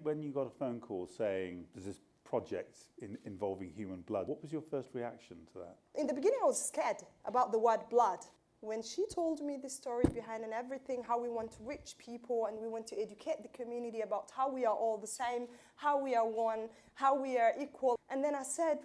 When you got a phone call saying there's this project involving human blood, what was your first reaction to that? In the beginning, I was scared about the word blood. When she told me the story behind and everything, how we want to reach people and we want to educate the community about how we are all the same, how we are one, how we are equal. And then I said,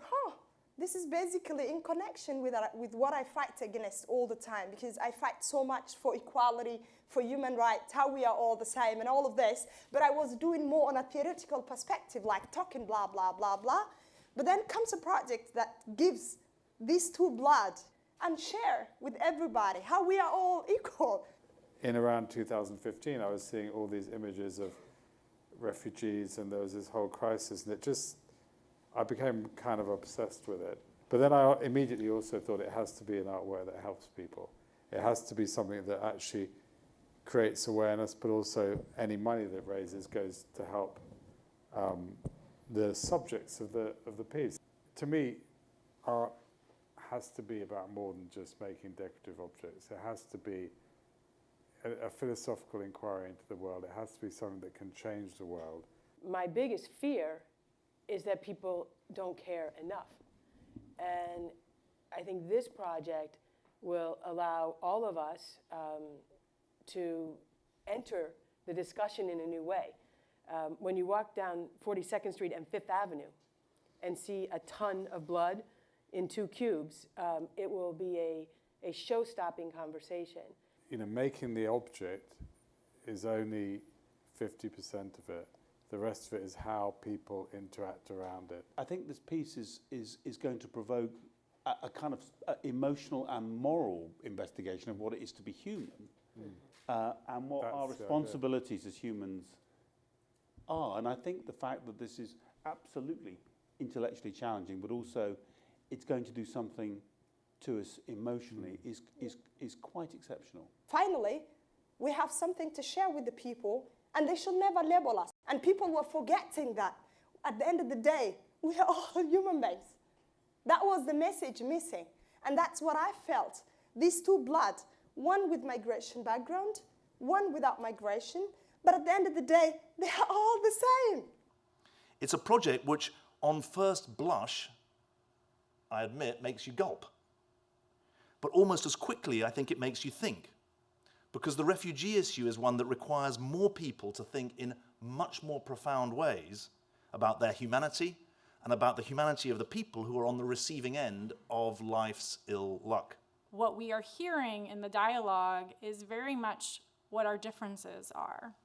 this is basically in connection with what I fight against all the time, because I fight so much for equality, for human rights, how we are all the same and all of this. But I was doing more on a theoretical perspective, like talking blah, blah, blah, blah. But then comes a project that gives these two blood and share with everybody how we are all equal. In around 2015, I was seeing all these images of refugees and there was this whole crisis, and I became kind of obsessed with it. But then I immediately also thought it has to be an artwork that helps people. It has to be something that actually creates awareness, but also any money that it raises goes to help the subjects of the piece. To me, art has to be about more than just making decorative objects. It has to be a philosophical inquiry into the world. It has to be something that can change the world. My biggest fear is that people don't care enough. And I think this project will allow all of us to enter the discussion in a new way. When you walk down 42nd Street and Fifth Avenue and see a ton of blood in 2 cubes, it will be a show-stopping conversation. You know, making the object is only 50% of it. The rest of it is how people interact around it. I think this piece is going to provoke a kind of emotional and moral investigation of what it is to be human, and what our responsibilities as humans are. And I think the fact that this is absolutely intellectually challenging, but also it's going to do something to us emotionally is quite exceptional. Finally, we have something to share with the people, and they should never label us. And people were forgetting that at the end of the day, we are all human beings. That was the message missing. And that's what I felt. These two bloods, one with migration background, one without migration, but at the end of the day, they are all the same. It's a project which, on first blush, I admit, makes you gulp. But almost as quickly, I think it makes you think. Because the refugee issue is one that requires more people to think in much more profound ways about their humanity and about the humanity of the people who are on the receiving end of life's ill luck. What we are hearing in the dialogue is very much what our differences are,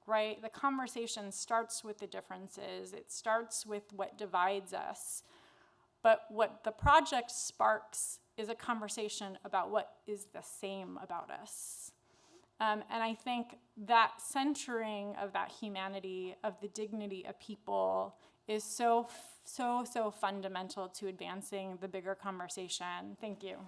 right? The conversation starts with the differences. It starts with what divides us. But what the project sparks is a conversation about what is the same about us. And I think that centering of that humanity, of the dignity of people, is so fundamental to advancing the bigger conversation. Thank you.